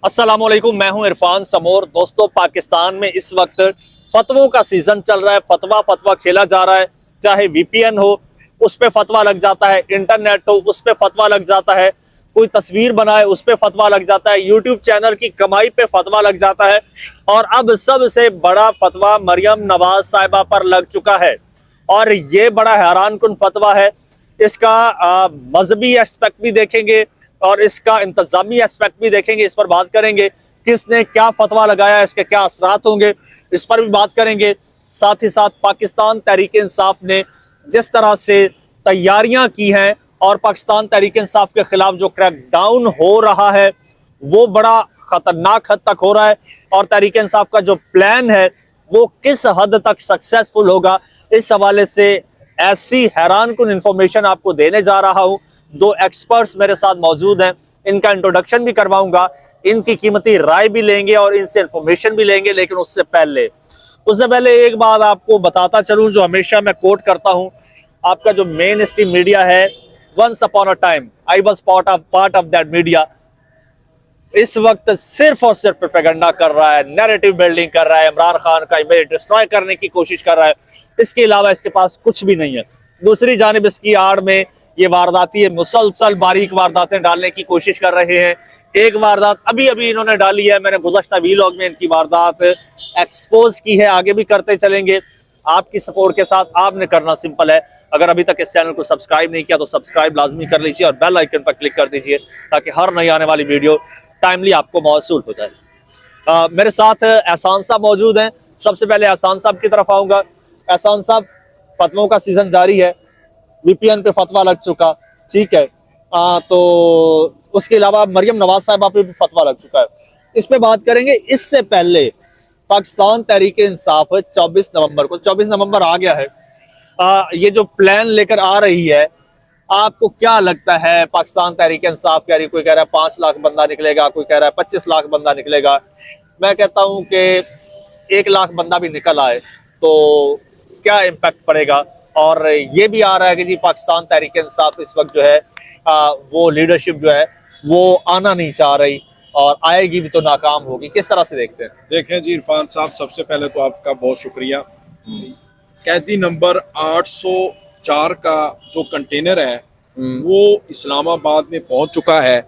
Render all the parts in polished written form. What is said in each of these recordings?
अस्सलामुअलैकुम, मैं हूं इरफान समोर। दोस्तों, पाकिस्तान में इस वक्त फतवों का सीजन चल रहा है। फतवा खेला जा रहा है। चाहे वीपीएन हो उस पे फतवा लग जाता है, इंटरनेट हो उस पे फतवा लग जाता है, कोई तस्वीर बनाए उस पे फतवा लग जाता है, यूट्यूब चैनल की कमाई पे फतवा लग जाता है। और अब सबसे बड़ा फतवा मरियम नवाज साहिबा पर लग चुका है और ये बड़ा हैरानकुन फतवा है। इसका मजहबी एस्पेक्ट भी देखेंगे और इसका इंतजामी एस्पेक्ट भी देखेंगे। इस पर बात करेंगे किसने क्या फतवा लगाया, इसके क्या असरात होंगे, इस पर भी बात करेंगे। साथ ही साथ पाकिस्तान तहरीक इंसाफ ने जिस तरह से तैयारियां की हैं और पाकिस्तान तहरीक इंसाफ के खिलाफ जो क्रैकडाउन हो रहा है वो बड़ा खतरनाक हद तक हो रहा है और तहरीक इंसाफ का जो प्लान है वो किस हद तक सक्सेसफुल होगा, इस हवाले से ऐसी हैरानकुन इंफॉर्मेशन आपको देने जा रहा हूं। दो एक्सपर्ट्स मेरे साथ मौजूद हैं, इनका इंट्रोडक्शन भी करवाऊंगा, इनकी कीमती राय भी लेंगे और इनसे इंफॉर्मेशन भी लेंगे। लेकिन उससे पहले एक बात आपको बताता चलूं जो हमेशा मैं कोट करता हूं। आपका जो मेन स्ट्रीम मीडिया है, once upon a time I was part of that media, इस वक्त सिर्फ और सिर्फ प्रोपेगेंडा कर रहा है, नैरेटिव बिल्डिंग कर रहा है, इमरान खान का इमेज डिस्ट्रॉय करने की कोशिश कर रहा है। इसके अलावा इसके पास कुछ भी नहीं है। दूसरी जानिब इसकी आड़ में ये वारदाती मुसलसल बारीक वारदातें डालने की कोशिश कर रहे हैं। एक वारदात अभी इन्होंने डाली है, मैंने गुज़श्ता वीलॉग में इनकी वारदात एक्सपोज की है, आगे भी करते चलेंगे आपकी सपोर्ट के साथ। आपने करना सिंपल है, अगर अभी तक इस चैनल को सब्सक्राइब नहीं किया तो सब्सक्राइब लाजमी कर लीजिए और बेल आइकन पर क्लिक कर दीजिए ताकि हर नई आने वाली वीडियो टाइमली आपको मौसूल हो जाए। मेरे साथ एहसान साहब मौजूद हैं। सबसे पहले एहसान साहब की तरफ आऊंगा। एहसान साहब, फतवों का सीजन जारी है, वीपीएन पे फतवा लग चुका, ठीक है, तो उसके अलावा मरियम नवाज साहिबा पे भी फतवा लग चुका है, इस पे बात करेंगे। इससे पहले पाकिस्तान तहरीक इंसाफ 24 नवंबर आ गया है, ये जो प्लान लेकर आ रही है, आपको क्या लगता है? पाकिस्तान तहरीक इंसाफ कह रही, कोई कह रहा है 5 लाख बंदा निकलेगा, कोई कह रहा है 25 लाख बंदा निकलेगा। मैं कहता हूं कि 1 लाख बंदा भी निकल आए तो क्या इम्पैक्ट पड़ेगा। और ये भी आ रहा है कि जी पाकिस्तान तहरीक इंसाफ इस वक्त जो है वो लीडरशिप जो है वो आना नहीं चाह रही और आएगी भी तो नाकाम होगी। किस तरह से देखते हैं? देखें जी इरफान साहब, सबसे पहले तो आपका बहुत शुक्रिया। कैदी नंबर 804 का जो कंटेनर है वो इस्लामाबाद में पहुंच चुका है।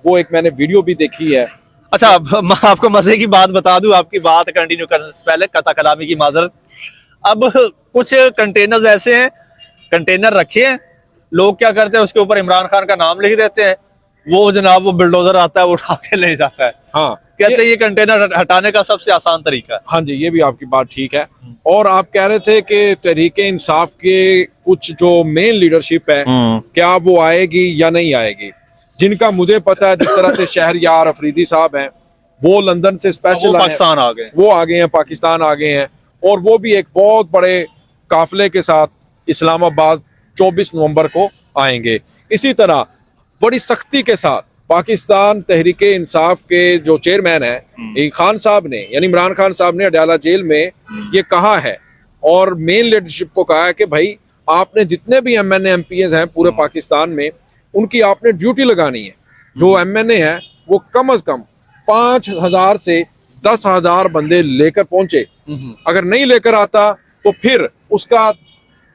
वो एक मैंने वीडियो भी देखी है। अच्छा, आपको मजे की बात बता दूं, आपकी बात कंटिन्यू करने से पहले कता कलामी की माजरत। अब कुछ कंटेनर्स ऐसे हैं, कंटेनर रखे हैं, लोग क्या करते हैं उसके ऊपर इमरान खान का नाम लिख देते हैं, वो जनाब वो बिल्डोजर आता है वो उठा के ले जाता है। हाँ, कहते हैं ये कंटेनर हटाने का सबसे आसान तरीका है। हाँ जी, ये भी आपकी बात ठीक है। और आप कह रहे थे कि तहरीक इंसाफ के कुछ जो मेन लीडरशिप है क्या वो आएगी या नहीं आएगी। जिनका मुझे पता है, जिस तरह से शहरयार अफरीदी साहब हैं, वो लंदन से स्पेशल पाकिस्तान आ गए, वो आ गए हैं, पाकिस्तान आ गए हैं और वो भी एक बहुत बड़े काफिले के साथ इस्लामाबाद 24 नवंबर को आएंगे। इसी तरह बड़ी सख्ती के साथ पाकिस्तान तहरीक इंसाफ के जो चेयरमैन है खान साहब ने, यानी इमरान खान साहब ने अडयाला जेल में ये कहा है और मेन लीडरशिप को कहा है कि भाई आपने जितने भी एमएनए एमपीएस हैं पूरे पाकिस्तान में, उनकी आपने ड्यूटी लगानी है। जो एमएनए है वो कम से कम 5,000 से 10,000 बंदे लेकर पहुंचे। अगर नहीं लेकर आता तो फिर उसका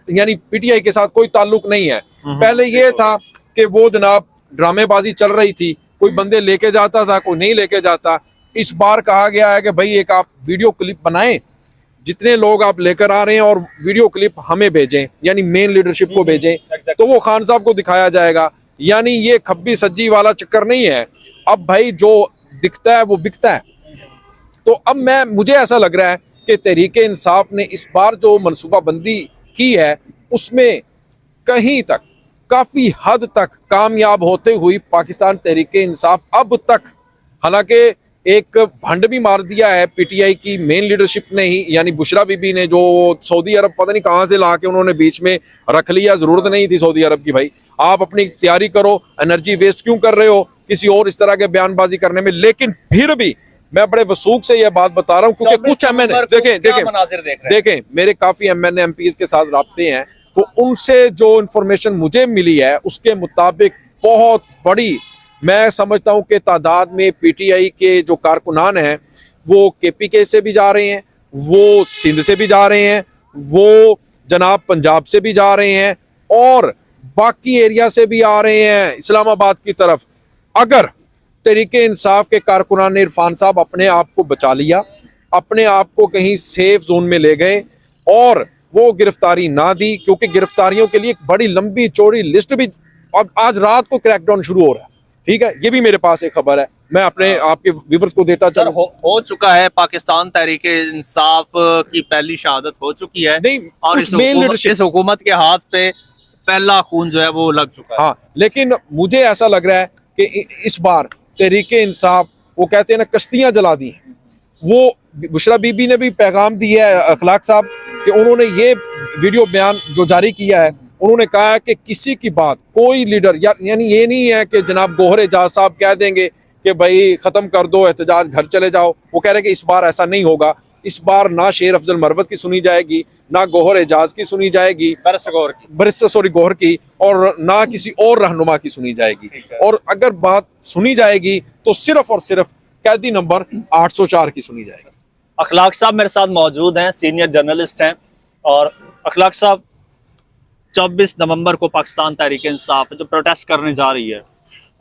यानी पीटीआई के साथ कोई ताल्लुक नहीं है। पहले ये था कि वो जनाब ड्रामेबाजी चल रही थी, कोई बंदे लेके जाता था, कोई नहीं लेके जाता। इस बार कहा गया है कि भाई एक आप वीडियो क्लिप बनाएं, जितने लोग आप लेकर आ रहे हैं और वीडियो क्लिप हमें भेजें, यानी मेन लीडरशिप को भेजें, तो वो खान साहब को दिखाया जाएगा। यानी ये खब्बी सज्जी वाला चक्कर नहीं है। अब भाई जो दिखता है वो बिकता है। तो अब मुझे ऐसा लग रहा है कि तहरीक इंसाफ ने इस बार जो मनसूबाबंदी की है उसमें कहीं तक काफी हद तक कामयाब होते हुए पाकिस्तान तहरीक इंसाफ अब तक, हालांकि एक भंड भी मार दिया है पीटीआई की मेन लीडरशिप ने ही, यानी बुशरा बीबी ने, जो सऊदी अरब पता नहीं कहां से ला के उन्होंने बीच में रख लिया। जरूरत नहीं थी सऊदी अरब की, भाई आप अपनी तैयारी करो, एनर्जी वेस्ट क्यों कर रहे हो किसी और इस तरह के बयानबाजी करने में। लेकिन फिर भी मैं बड़े वसूख से यह बात बता रहा हूं क्योंकि कुछ एमएनए देखें मेरे काफी एमएनए एमपीज के साथ राब्ते हैं, तो उनसे जो इंफॉर्मेशन मुझे मिली है उसके मुताबिक बहुत बड़ी मैं समझता हूं कि तादाद में पीटीआई के जो कारकुनान हैं वो केपीके से भी जा रहे हैं, वो सिंध से भी जा रहे हैं, वो जनाब पंजाब से भी जा रहे हैं और बाकी एरिया से भी आ रहे हैं इस्लामाबाद की तरफ। अगर तहरीके इंसाफ के कारकुनान ने इरफान साहब अपने आप को बचा लिया, अपने आप को कहीं सेफ जोन में ले गए और वो गिरफ्तारी ना दी, क्योंकि गिरफ्तारियों के लिए एक बड़ी लंबी चौड़ी लिस्ट भी आज रात को क्रैकडाउन शुरू हो रहा है, ठीक है, ये भी मेरे पास एक खबर है, मैं अपने आपके व्यूअर्स को देता सर चलूं। हो चुका है, पाकिस्तान तहरीके इंसाफ की पहली शहादत हो चुकी है नहीं, और कुछ मेन लीडरशिप, इस हुकूमत के हाथ पे पहला खून जो है वो लग चुका है। हाँ, लेकिन मुझे ऐसा लग रहा है कि इस बार तहरीके इंसाफ, वो कहते हैं ना कश्तियां जला दी हैं, वो बुशरा बीबी ने भी पैगाम दिया है अखलाक साहब कि उन्होंने ये वीडियो बयान जो जारी किया है, उन्होंने कहा है कि किसी की बात कोई लीडर यानी ये नहीं है कि जनाब गौहर एजाज साहब कह देंगे कि भाई ख़त्म कर दो एहतजाज, घर चले जाओ। वो कह रहे हैं कि इस बार ऐसा नहीं होगा, इस बार ना शेर अफजल मरवत की सुनी जाएगी, ना गौहर एजाज की सुनी जाएगी, बैरिस्टर गौहर की, और ना किसी और रहनुमा की सुनी जाएगी। और अगर बात सुनी जाएगी तो सिर्फ और सिर्फ कैदी नंबर 804 की सुनी जाएगी। अखलाक साहब मेरे साथ मौजूद हैं, सीनियर जर्नलिस्ट हैं। और अखलाक साहब, 24 नवंबर को पाकिस्तान तहरीक इंसाफ जो प्रोटेस्ट करने जा रही है,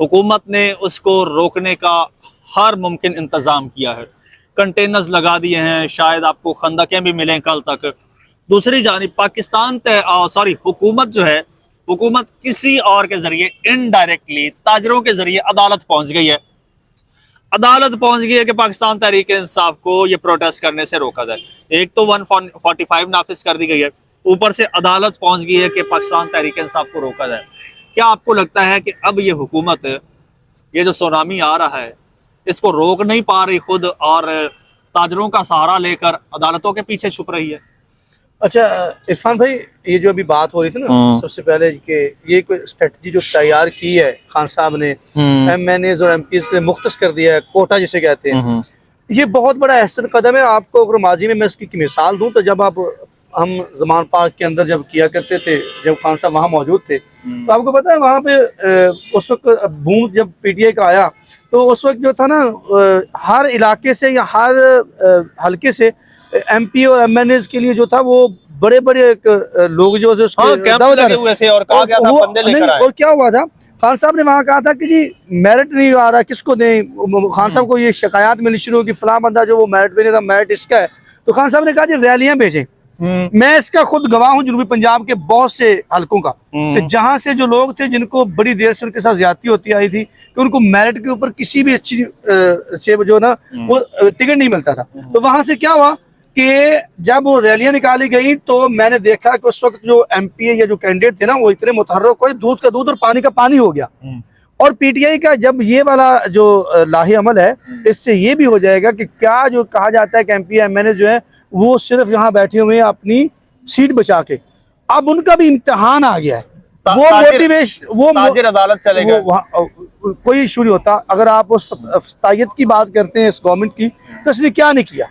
हुकूमत ने उसको रोकने का हर मुमकिन इंतज़ाम किया है, कंटेनर्स लगा दिए हैं, शायद आपको खंदकें भी मिलें कल तक। दूसरी जानिब हुकूमत जो है, हुकूमत किसी और के जरिए इनडायरेक्टली ताजरों के जरिए अदालत पहुंच गई है। अदालत पहुंच गई है कि पाकिस्तान तहरीक इंसाफ को ये प्रोटेस्ट करने से रोका जाए। एक तो 145 नाफिज कर दी गई है, ऊपर से अदालत पहुंच गई है कि पाकिस्तान तहरीक इंसाफ को रोका जाए। क्या आपको लगता है कि अब ये हुकूमत, ये जो सुनामी आ रहा है, इसको रोक नहीं पा रही खुद, और ताजरों का सहारा लेकर अदालतों के पीछे छुप रही है? अच्छा इरफान भाई, ये जो अभी बात हो रही थी ना सबसे पहले कि ये कोई स्ट्रेटजी जो तैयार की है खान साहब ने, MNAs और MPs के लिए मुख्तस कर दिया है, कोटा जिसे कहते हैं, ये बहुत बड़ा अहसन कदम है। आपको अगर माजी में मैं इसकी मिसाल दूं तो जब हम जमान पार्क के अंदर जब किया करते थे, जब खान साहब वहाँ मौजूद थे, तो आपको पता है वहाँ पे उस वक्त बूम जब PTI का आया तो उस वक्त जो था ना, हर इलाके से या हर हल्के से MP और MNAs के लिए जो था वो बड़े बड़े लोग जो थे उसके लगे हुए थे और कहा गया था बंदे लेकर आए। और क्या हुआ था, खान साहब ने वहाँ कहा था कि जी मेरिट नहीं आ रहा, किसको दें। खान साहब को ये शिकायत मिलनी शुरू होगी, फलां बंदा जो वो मेरिट पे नहीं था, मेरिट इसका है। तो खान साहब ने कहा जी रैलियां भेजें। मैं इसका खुद गवाह हूँ जनूबी पंजाब के बहुत से हलकों का, कि जहाँ से जो लोग थे जिनको बड़ी देर से उनके साथ ज्यादती होती आई थी कि उनको मेरिट के ऊपर किसी भी अच्छी जो ना वो टिकट नहीं मिलता था, तो वहां से क्या हुआ कि जब वो रैलियां निकाली गई तो मैंने देखा कि उस वक्त जो MP या जो कैंडिडेट थे ना वो इतने मुतहर्रिक हुए, दूध का दूध और पानी का पानी हो गया। और PTI का जब ये वाला जो लाही अमल है, इससे ये भी हो जाएगा कि क्या जो कहा जाता है कि MP MNA जो है वो सिर्फ यहाँ बैठे हुए हैं अपनी सीट बचा के, अब उनका भी इम्तिहान आ गया है। वो मोटिवेशन, वो अदालत चलेगा, कोई इशू नहीं होता। अगर आप उस फस्तायत की बात करते हैं इस गवर्नमेंट की, तो इसने क्या नहीं किया,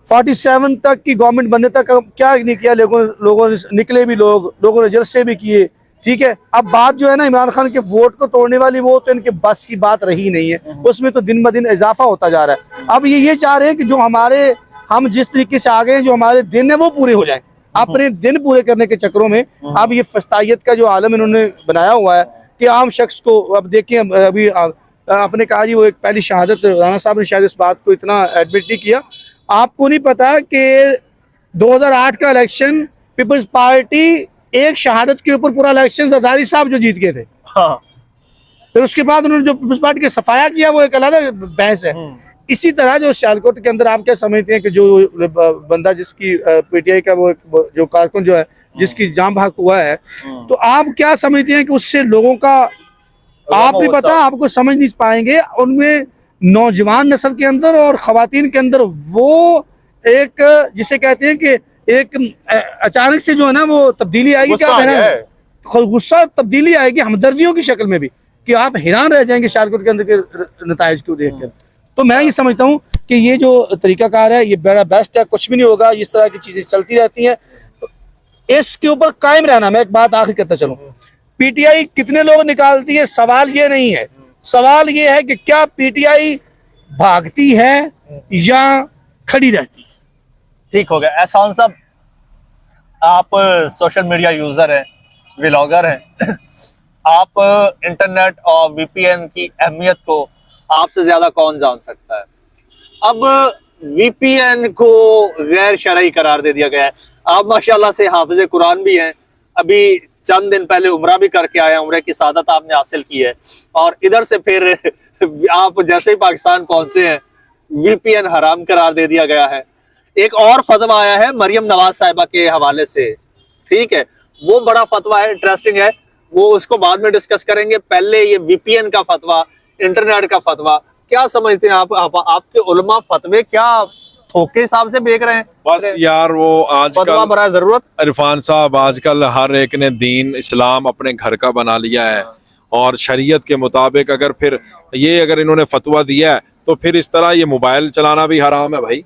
47 तक की गवर्नमेंट बनने तक क्या नहीं किया। लोगों ने निकले भी, लोगों ने जलसे भी किए, ठीक है। अब बात जो है ना इमरान खान के वोट को तोड़ने वाली, वो तो इनके बस की बात रही नहीं है, उसमें तो दिन ब दिन इजाफा होता जा रहा है। अब ये चाह रहे हैं कि जो हम जिस तरीके से आ गए, जो हमारे दिन है वो पूरे हो जाए। अपने दिन पूरे करने के चक्करों में अब ये फस्तायत का जो आलम इन्होंने बनाया हुआ है कि आम शख्स को, अब देखिए अभी आपने कहा जी वो एक पहली शहादत, राणा साहब ने शायद इस बात को इतना एडमिट नहीं किया। आपको नहीं पता कि 2008 का इलेक्शन पीपल्स पार्टी एक शहादत के ऊपर पूरा इलेक्शन जरदारी साहब जो जीत गए थे, फिर उसके बाद उन्होंने जो पीपल्स पार्टी का सफाया किया वो एक अलग बहस है। इसी तरह जो सियालकोट के अंदर आप क्या समझते हैं कि जो बंदा जिसकी PTI का वो जो कारकुन जो है जिसकी जान बहक हुआ है, तो आप क्या समझते हैं कि उससे लोगों का, आप भी पता आपको समझ नहीं पाएंगे, उनमें नौजवान नस्ल के अंदर और खवातीन के अंदर वो एक जिसे कहते हैं कि एक अचानक से जो है ना वो तब्दीली आएगी, क्या कहना, गुस्सा तब्दीली आएगी हमदर्दियों की शक्ल में भी, कि आप हैरान रह जाएंगे सियालकोट के अंदर के नताइज को देखकर। तो मैं ये समझता हूँ कि ये जो तरीकाकार है ये बड़ा बेस्ट है, कुछ भी नहीं होगा, इस तरह की चीजें चलती रहती हैं, इसके ऊपर कायम रहना। मैं एक बात आखिर करता चलूँ, PTI कितने लोग निकालती है, सवाल ये नहीं है, सवाल ये है कि क्या पीटीआई भागती है या खड़ी रहती है? ठीक हो गया। एहसान साहब, आप सोशल मीडिया यूजर हैं, व्लॉगर हैं, आप इंटरनेट और वीपीएन की अहमियत को आपसे ज्यादा कौन जान सकता है? अब वीपीएन को गैर शरई करार दे दिया गया है। आप माशाल्लाह से हाफिज कुरान भी हैं, अभी चंद दिन पहले उम्रा भी करके आए, उम्रे की सादत आपने हासिल की है, और इधर से फिर आप जैसे ही पाकिस्तान पहुंचे हैं वीपीएन हराम करार दे दिया गया है। एक और फतवा आया है मरियम नवाज साहिबा के हवाले से, ठीक है, वो बड़ा फतवा है, इंटरेस्टिंग है, वो उसको बाद में डिस्कस करेंगे। पहले ये वीपीएन का फतवा, इंटरनेट का फतवा, क्या समझते हैं आपके उलमा फतवे क्या थोके हिसाब से बेच रहे हैं? बस यार वो फतवा आजकल बड़ा जरूरत। इरफान साहब, आजकल हर एक ने दीन इस्लाम अपने घर का बना लिया है, और शरीयत के मुताबिक अगर फिर ये अगर इन्होंने फतवा दिया है तो फिर इस तरह ये मोबाइल चलाना भी हराम है भाई।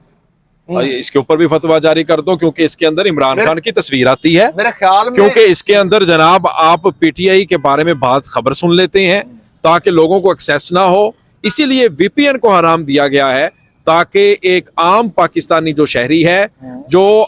और इसके ऊपर भी फतवा जारी कर दो, क्योंकि इसके अंदर इमरान खान की तस्वीर आती है, मेरे ख्याल में, क्योंकि इसके अंदर जनाब आप पीटीआई के बारे में बात खबर सुन लेते हैं ताकि लोगों को एक्सेस ना हो, इसीलिए वीपीएन को हराम दिया गया है, ताकि एक आम पाकिस्तानी जो शहरी है, जो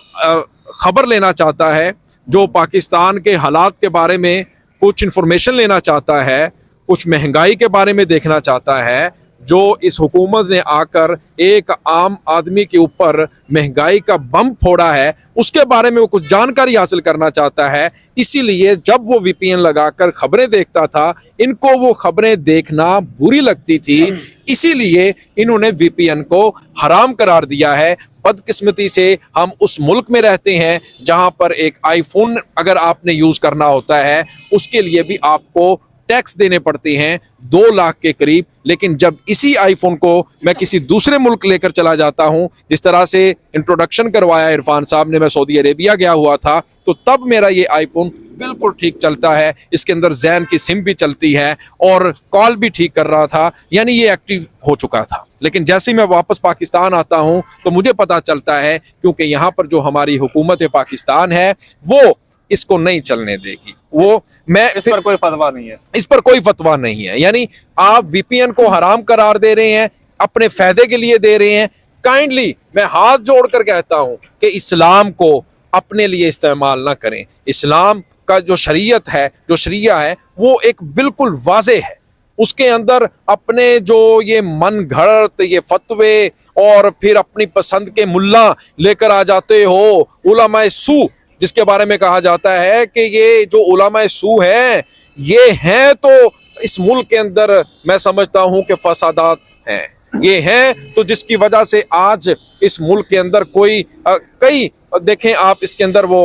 खबर लेना चाहता है, जो पाकिस्तान के हालात के बारे में कुछ इंफॉर्मेशन लेना चाहता है, कुछ महंगाई के बारे में देखना चाहता है, जो इस हुकूमत ने आकर एक आम आदमी के ऊपर महंगाई का बम फोड़ा है, उसके बारे में वो कुछ जानकारी हासिल करना चाहता है, इसीलिए जब वो वीपीएन लगाकर खबरें देखता था, इनको वो खबरें देखना बुरी लगती थी, इसीलिए इन्होंने वीपीएन को हराम करार दिया है। बदकिस्मती से हम उस मुल्क में रहते हैं जहां पर एक आईफोन अगर आपने यूज करना होता है उसके लिए भी आपको टैक्स देने पड़ते हैं 2 लाख के करीब, लेकिन जब इसी आईफोन को मैं किसी दूसरे मुल्क लेकर चला जाता हूं, जिस तरह से इंट्रोडक्शन करवाया इरफान साहब ने, मैं सऊदी अरेबिया गया हुआ था, तो तब मेरा ये आईफोन बिल्कुल ठीक चलता है, इसके अंदर जैन की सिम भी चलती है और कॉल भी ठीक कर रहा था, यानी ये एक्टिव हो चुका था। लेकिन जैसे ही मैं वापस पाकिस्तान आता हूं तो मुझे पता चलता है, क्योंकि यहाँ पर जो हमारी हुकूमत पाकिस्तान है वो इसको नहीं चलने देगी, वो मैं इस पर कोई फतवा नहीं है, इस पर कोई फतवा नहीं है। यानी आप वीपीएन को हराम करार दे रहे हैं, अपने फायदे के लिए दे रहे हैं। काइंडली मैं हाथ जोड़कर कहता हूं कि इस्लाम को अपने लिए इस्तेमाल ना करें। इस्लाम का जो शरीयत है, जो शरिया है, वो एक बिल्कुल वाज़े है, उसके अंदर अपने जो ये मन घड़त ये फतवे और फिर अपनी पसंद के मुल्ला लेकर आ जाते हो, उलमाए सू जिसके बारे में कहा जाता है कि ये जो उलमाए सू हैं, ये हैं तो इस मुल्क के अंदर मैं समझता हूं कि फसादात हैं, ये हैं तो जिसकी वजह से आज इस मुल्क के अंदर कोई कई देखें आप, इसके अंदर वो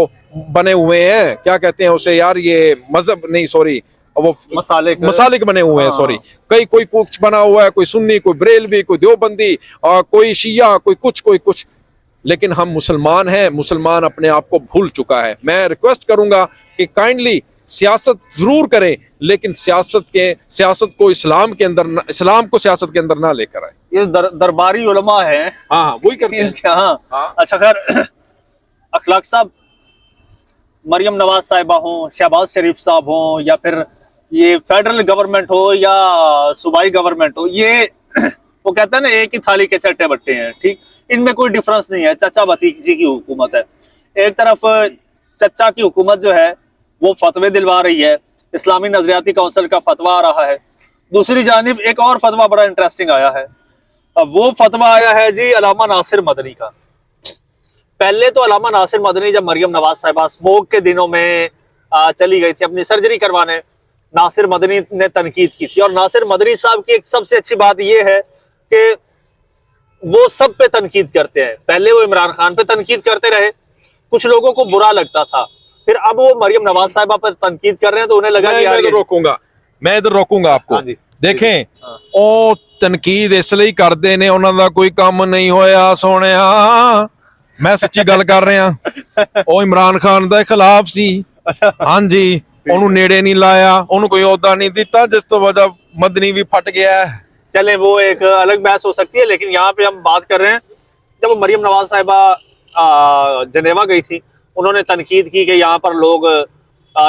बने हुए हैं, क्या कहते हैं उसे यार, ये मजहब नहीं, सॉरी, वो मसालिक बने हुए हैं, सॉरी, कई कोई कुछ बना हुआ है, कोई सुन्नी, कोई बरेलवी, कोई देवबंदी, कोई शिया, कोई कुछ, लेकिन हम मुसलमान हैं, मुसलमान अपने आप को भूल चुका है। मैं रिक्वेस्ट करूंगा कि काइंडली सियासत जरूर करें, लेकिन सियासत को इस्लाम के अंदर, इस्लाम को सियासत के अंदर ना लेकर आए। ये दरबारी उलमा है, हाँ वही करते हैं। हाँ। अच्छा खैर, अखलाक साहब, मरियम नवाज साहिबा हो, शहबाज शरीफ साहब हो, या फिर ये फेडरल गवर्नमेंट हो या सूबाई गवर्नमेंट हो, ये वो कहते हैं ना एक ही थाली के चट्टे बट्टे हैं, ठीक, इनमें कोई डिफरेंस नहीं है। चचा भतीजी की हुकूमत है, एक तरफ चचा की हुकूमत जो है वो फतवे दिलवा रही है, इस्लामी नजरियाती काउंसिल का फतवा आ रहा है, दूसरी जानिब एक और फतवा बड़ा इंटरेस्टिंग आया है। अब वो फतवा आया है जी अलामा नासिर मदनी का। पहले तो अलामा नासिर मदनी जब मरियम नवाज साहिबा स्मोक के दिनों में चली गई थी अपनी सर्जरी करवाने, नासिर मदनी ने तनकीद की थी, और नासिर मदनी साहब की एक सबसे अच्छी बात यह है कि वो सब पे तनकीद करते हैं। पहले वो इमरान खान पे तनकीद करते रहे, कुछ लोगों को बुरा लगता था, फिर अब वो मरियम नवाज साहिबा पर तनकीद कर रहे हैं तो उन्हें लगा कि मैं इधर रोकूंगा आपको। देखें, ओ तनकीद इसलिए करते ने, उन्हों का कोई काम नहीं होया सोने, मैं सच्ची गल कर रहा, ओ इमरान खान के खिलाफ सी, हाँ जी, ਉਹਨੂੰ नेड़े नहीं लाया, ਉਹਨੂੰ कोई ओहदा नहीं दिता, जिस तो वजह मदनी भी फट गया है। चले वो एक अलग बहस हो सकती है, लेकिन यहाँ पे हम बात कर रहे हैं जब मरियम नवाज साहिबा जनेवा गई थी, उन्होंने तनकीद की कि यहाँ पर लोग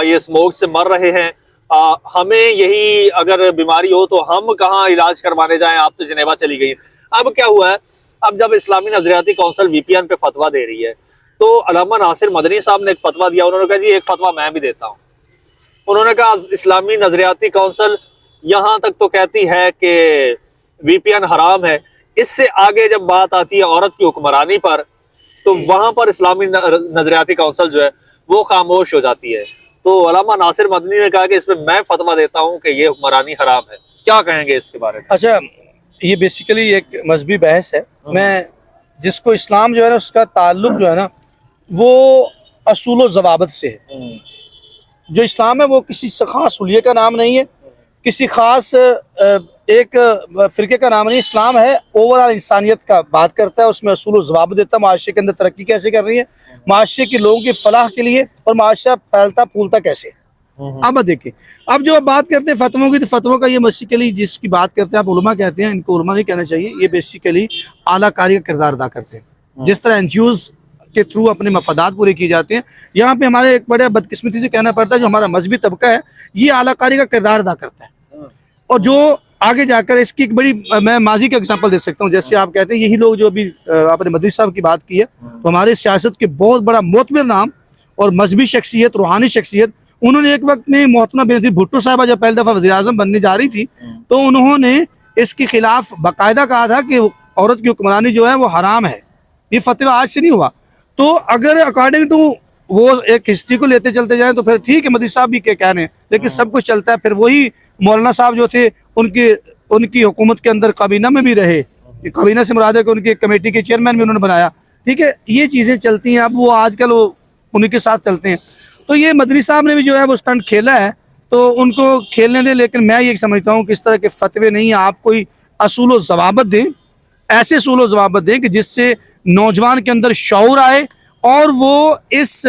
ये स्मोक से मर रहे हैं, हमें यही अगर बीमारी हो तो हम कहाँ इलाज करवाने जाएं, आप तो जिनेवा चली गई। अब क्या हुआ है, अब जब इस्लामी नजरियाती काउंसिल वीपीएन पे फतवा दे रही है तो अल्लामा नासिर मदनी साहब ने एक फतवा दिया। उन्होंने कहा जी एक फतवा मैं भी देता हूँ। उन्होंने कहा इस्लामी नजरियाती काउंसिल यहाँ तक तो कहती है कि वीपीएन हराम है, इससे आगे जब बात आती है औरत की हुक्मरानी पर तो वहां पर इस्लामी नजरियाती काउंसिल जो है वो खामोश हो जाती है। तो अल्लामा नासिर मदनी ने कहा कि इसमें मैं फतवा देता हूँ कि ये हुक्मरानी हराम है। क्या कहेंगे इसके बारे में? अच्छा, ये बेसिकली एक मजहबी बहस है। मैं जिसको इस्लाम जो है ना उसका ताल्लुक जो है ना वो असूल व ज़वाबित से है। जो इस्लाम है वो किसी खास हुलिये का नाम नहीं है, किसी खास एक फ़िरके का नाम नहीं। इस्लाम है ओवरऑल इंसानियत का बात करता है, उसमें असूल व ज़वाबित देता है, माशरे के अंदर तरक्की कैसे कर रही है, माशरे के लोगों की फलाह के लिए, और माशरा फैलता फूलता कैसे। अब देखिए, अब जो बात करते हैं फतवों की, तो फतवों का ये बेसिकली जिसकी बात करते हैं आप उलमा कहते हैं, इनको उलमा नहीं कहना चाहिए, ये बेसिकली आलाकारी का किरदार अदा करते हैं। जिस तरह एनजीओज़ के थ्रू अपने मफादात पूरे किए जाते हैं, यहाँ पे हमारे एक बड़े बदकिस्मती से कहना पड़ता है जो हमारा मजहबी तबका है ये आलाकारी का किरदार अदा करता है। और जो आगे जाकर इसकी एक बड़ी, मैं माजी का एग्जांपल दे सकता हूँ। जैसे आप कहते हैं यही लोग जो अभी आपने मदनी साहब की बात की है, तो हमारे सियासत के बहुत बड़ा मोतबर नाम और मजहबी शख्सियत, रूहानी शख्सियत, उन्होंने एक वक्त में मोहतरमा बेनज़ीर भुट्टो साहिबा जब पहली दफ़ा वज़ीर-ए-आज़म बनने जा रही थी तो उन्होंने इसके खिलाफ बाकायदा कहा था कि औरत की हुक्मरानी जो है वो हराम है। ये फतवा आज से नहीं हुआ। तो अगर अकॉर्डिंग टू वो एक हिस्ट्री को लेते चलते जाएं तो फिर ठीक है, मदनी साहब भी क्या कह रहे हैं, लेकिन सब कुछ चलता है। फिर वही मौलाना साहब जो थे उनकी हुकूमत के अंदर काबीना में भी रहे, काबीना से मुराद है कि उनकी कमेटी के चेयरमैन भी उन्होंने बनाया। ठीक है, ये चीज़ें चलती हैं। अब वो आजकल वो उन्हीं के साथ चलते हैं। तो ये मदनी साहब ने भी जो है वो स्टंट खेला है, तो उनको खेलने दें। लेकिन मैं ये समझता हूँ कि इस तरह के फतवे नहीं, आप कोई असूल व ज़वाबित दें, ऐसे असूल व ज़वाबित दें कि जिससे नौजवान के अंदर शऊर आए और वो इस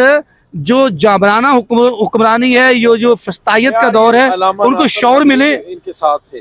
जो जाबराना हुक्मरानी है, ये जो फस्तायत का दौर है, उनको शऊर मिले। इनके साथ थे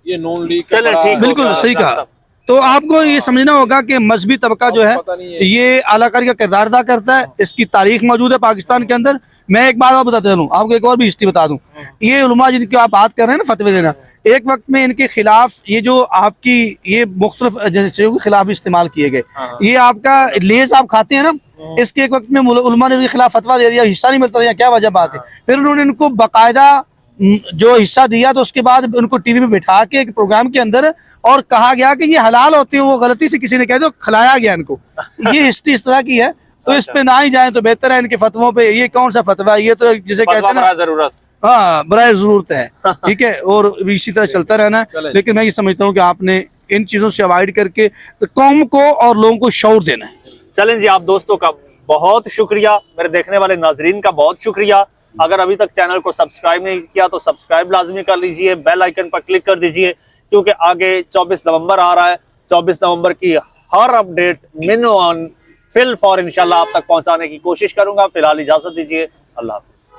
ये नून लीग चलें, ठीक, बिल्कुल सही कहा। तो आपको ये समझना होगा कि मजहबी तबका जो है ये आलाकारी का किरदार अदा करता है। इसकी तारीख मौजूद है पाकिस्तान के अंदर। मैं एक बात और बताता हूँ आपको, एक और भी हिस्ट्री बता दूं। ये उलमा जिनकी आप बात कर रहे हैं ना फतवे देना, एक वक्त में इनके खिलाफ ये जो आपकी ये मुख्तलिफ एजेंसियों के खिलाफ इस्तेमाल किए गए, ये आपका लेस आप खाते हैं ना, इसके एक वक्त में उलमा ने इसके खिलाफ फतवा दे दिया, हिस्सा नहीं मिलता था, क्या वजह बात है। फिर उन्होंने इनको बाकायदा जो हिस्सा दिया, तो उसके बाद उनको टीवी पे बिठा के एक प्रोग्राम के अंदर और कहा गया कि ये हलाल होते हैं, वो गलती से किसी ने कह दिया, खिलाया गया इनको। ये हिस्ट्री इस तरह की है, तो इस पे ना ही जाए तो बेहतर है। इनके फतवों पे ये कौन सा फतवा है, ये तो जिसे कहते हैं ना जरूरत, हाँ बराए जरूरत है। ठीक है, और इसी तरह चलता रहना है। लेकिन मैं ये समझता हूँ कि आपने इन चीजों से अवॉइड करके कौम को और लोगों को शऊर देना है। चलें जी, आप दोस्तों का बहुत शुक्रिया, मेरे देखने वाले नाजरीन का बहुत शुक्रिया। अगर अभी तक चैनल को सब्सक्राइब नहीं किया तो सब्सक्राइब लाजमी कर लीजिए, बेल आइकन पर क्लिक कर दीजिए, क्योंकि आगे 24 नवंबर आ रहा है। 24 नवंबर की हर अपडेट मिन ऑन फिल फॉर इंशाल्लाह आप तक पहुंचाने की कोशिश करूंगा। फिलहाल इजाजत दीजिए, अल्लाह हाफिज।